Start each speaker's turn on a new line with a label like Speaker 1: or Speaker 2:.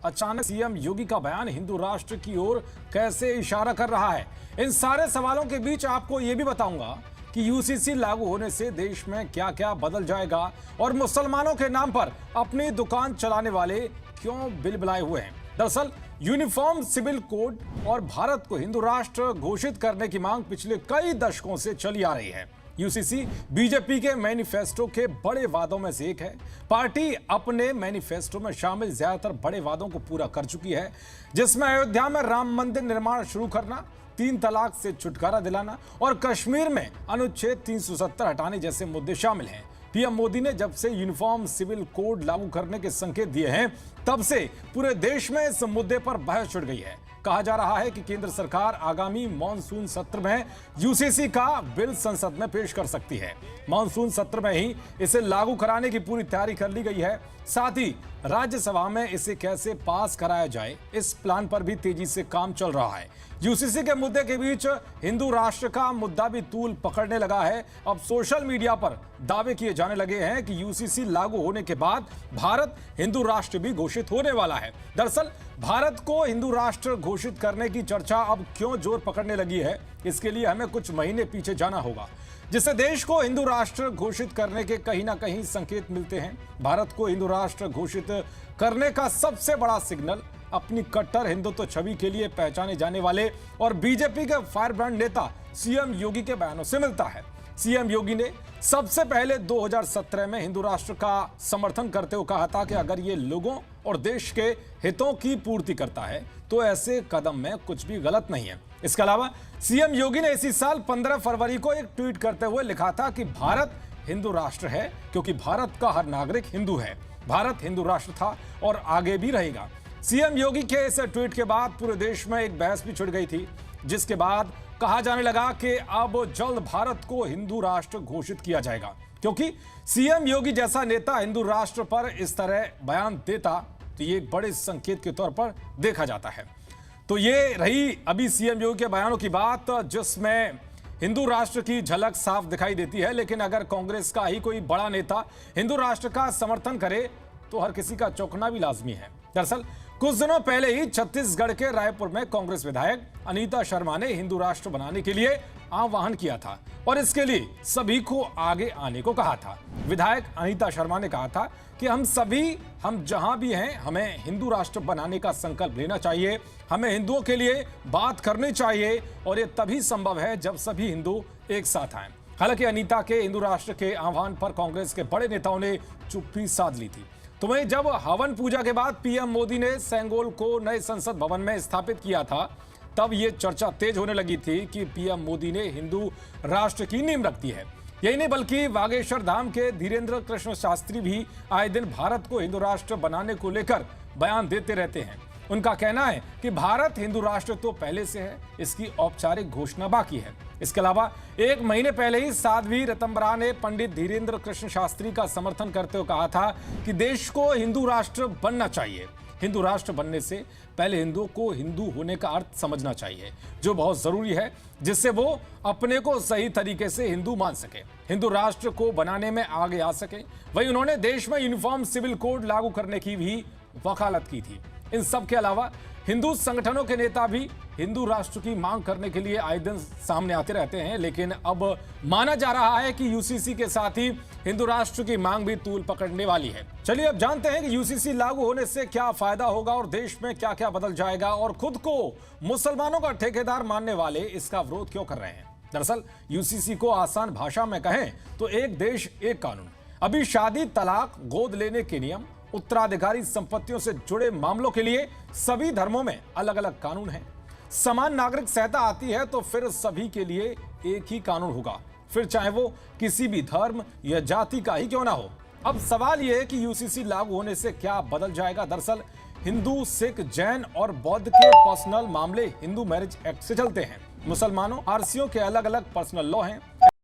Speaker 1: अचानक सीएम योगी का बयान हिंदू राष्ट्र की ओर कैसे इशारा कर रहा है? इन सारे सवालों के बीच आपको यह भी बताऊंगा कि यूसीसी लागू होने से देश में क्या क्या बदल जाएगा और मुसलमानों के नाम पर अपनी दुकान चलाने वाले क्यों बिलबिलाए हुए हैं। दरअसल यूनिफॉर्म सिविल कोड और भारत को हिंदू राष्ट्र घोषित करने की मांग पिछले कई दशकों से चली आ रही है। यूसीसी बीजेपी के मैनिफेस्टो के बड़े वादों में से एक है। पार्टी अपने मैनिफेस्टो में शामिल ज्यादातर बड़े वादों को पूरा कर चुकी है, जिसमें अयोध्या में राम मंदिर निर्माण शुरू करना, 3 तलाक से छुटकारा दिलाना और कश्मीर में अनुच्छेद 370 हटाने जैसे मुद्दे शामिल हैं। पीएम मोदी ने जब से यूनिफॉर्म सिविल कोड लागू करने के संकेत दिए हैं, तब से पूरे देश में इस मुद्दे पर बहस छिड़ गई है। कहा जा रहा है कि केंद्र सरकार आगामी मॉनसून सत्र में यूसीसी का बिल संसद में पेश कर सकती है। मॉनसून सत्र में ही इसे लागू कराने की पूरी तैयारी कर ली गई है। साथ ही राज्यसभा में इसे कैसे पास कराया जाए, इस प्लान पर भी तेजी से काम चल रहा है। यूसीसी के मुद्दे के बीच हिंदू राष्ट्र का मुद्दा भी तूल पकड़ने लगा है। अब सोशल मीडिया पर दावे किए जाने लगे हैं कि यूसीसी लागू होने के बाद भारत हिंदू राष्ट्र भी घोषित होने वाला है। दरअसल भारत को हिंदू राष्ट्र घोषित करने की चर्चा अब क्यों जोर पकड़ने लगी है, इसके लिए हमें कुछ महीने पीछे जाना होगा, जिससे देश को हिंदू राष्ट्र घोषित करने के कहीं ना कहीं संकेत मिलते हैं। भारत को हिंदू राष्ट्र घोषित करने का सबसे बड़ा सिग्नल अपनी कट्टर हिंदुत्व छवि के लिए पहचाने जाने वाले और बीजेपी के फायरब्रांड नेता सीएम योगी के बयानों से मिलता है। सीएम योगी ने सबसे पहले 2017 में हिंदू राष्ट्र का समर्थन करते हुए कहा था कि अगर ये लोगों और देश के हितों की पूर्ति करता है तो ऐसे कदम में कुछ भी गलत नहीं है। इसके अलावा सीएम योगी ने इसी साल 15 फरवरी को एक ट्वीट करते हुए लिखा था कि भारत हिंदू राष्ट्र है क्योंकि भारत का हर नागरिक हिंदू है। भारत हिंदू राष्ट्र था और आगे भी रहेगा। सीएम योगी के इस ट्वीट के बाद पूरे देश में एक बहस भी छिड़ गई थी, जिसके बाद कहा जाने लगा कि अब जल्द भारत को हिंदू राष्ट्र घोषित किया जाएगा, क्योंकि सीएम योगी जैसा नेता हिंदू राष्ट्र पर इस तरह बयान देता तो ये एक बड़े संकेत के तौर पर देखा जाता है। तो ये रही अभी सीएम योगी के बयानों की बात, जिसमें हिंदू राष्ट्र की झलक साफ दिखाई देती है। लेकिन अगर कांग्रेस का ही कोई बड़ा नेता हिंदू राष्ट्र का समर्थन करे तो हर किसी का चौंकना भी लाजमी है। दरअसल कुछ दिनों पहले ही छत्तीसगढ़ के रायपुर में कांग्रेस विधायक अनीता शर्मा ने हिंदू राष्ट्र बनाने के लिए आह्वान किया था और इसके लिए सभी को आगे आने को कहा था। विधायक अनीता शर्मा ने कहा था कि हम जहां भी हैं, हमें हिंदू राष्ट्र बनाने का संकल्प लेना चाहिए, हमें हिंदुओं के लिए बात करनी चाहिए और ये तभी संभव है जब सभी हिंदू एक साथ आए। हालांकि अनीता के हिंदू राष्ट्र के आह्वान पर कांग्रेस के बड़े नेताओं ने चुप्पी साध ली थी। तो वहीं जब हवन पूजा के बाद पीएम मोदी ने सेंगोल को नए संसद भवन में स्थापित किया था, तब यह चर्चा तेज होने लगी थी कि पीएम मोदी ने हिंदू राष्ट्र की नींव रख दी है। यही नहीं बल्कि बागेश्वर धाम के धीरेन्द्र कृष्ण शास्त्री भी आए दिन भारत को हिंदू राष्ट्र बनाने को लेकर बयान देते रहते हैं। उनका कहना है कि भारत हिंदू राष्ट्र तो पहले से है, इसकी औपचारिक घोषणा बाकी है। इसके अलावा 1 महीने पहले ही साध्वी ऋतंबरा ने पंडित धीरेन्द्र कृष्ण शास्त्री का समर्थन करते हुए कहा था कि देश को हिंदू राष्ट्र बनना चाहिए। हिंदू राष्ट्र बनने से पहले हिंदुओं को हिंदू होने का अर्थ समझना चाहिए, जो बहुत जरूरी है, जिससे वो अपने को सही तरीके से हिंदू मान सके, हिंदू राष्ट्र को बनाने में आगे आ सके। वहीं उन्होंने देश में यूनिफॉर्म सिविल कोड लागू करने की भी वकालत की थी। इन सब के अलावा हिंदू संगठनों के नेता भी हिंदू राष्ट्र की मांग करने के लिए आए दिन सामने आते रहते हैं, लेकिन अब माना जा रहा है कि यूसीसी के साथ ही हिंदू राष्ट्र की मांग भी तूल पकड़ने वाली है। चलिए अब जानते हैं कि यूसीसी लागू होने से क्या फायदा होगा और देश में क्या क्या बदल जाएगा और खुद को मुसलमानों का ठेकेदार मानने वाले इसका विरोध क्यों कर रहे हैं। दरअसल यूसीसी को आसान भाषा में कहें तो एक देश एक कानून। अभी शादी, तलाक, गोद लेने के नियम, उत्तराधिकारी संपत्तियों से जुड़े मामलों के लिए सभी धर्मों में अलग अलग कानून हैं। समान नागरिक संहिता आती है तो फिर सभी के लिए एक ही कानून होगा, फिर चाहे वो किसी भी धर्म या जाति का ही क्यों ना हो। अब सवाल यह है कि यूसीसी लागू होने से क्या बदल जाएगा। दरअसल हिंदू, सिख, जैन और बौद्ध के पर्सनल मामले हिंदू मैरिज एक्ट से चलते हैं। मुसलमानों, पारसियों के अलग अलग पर्सनल लॉ हैं।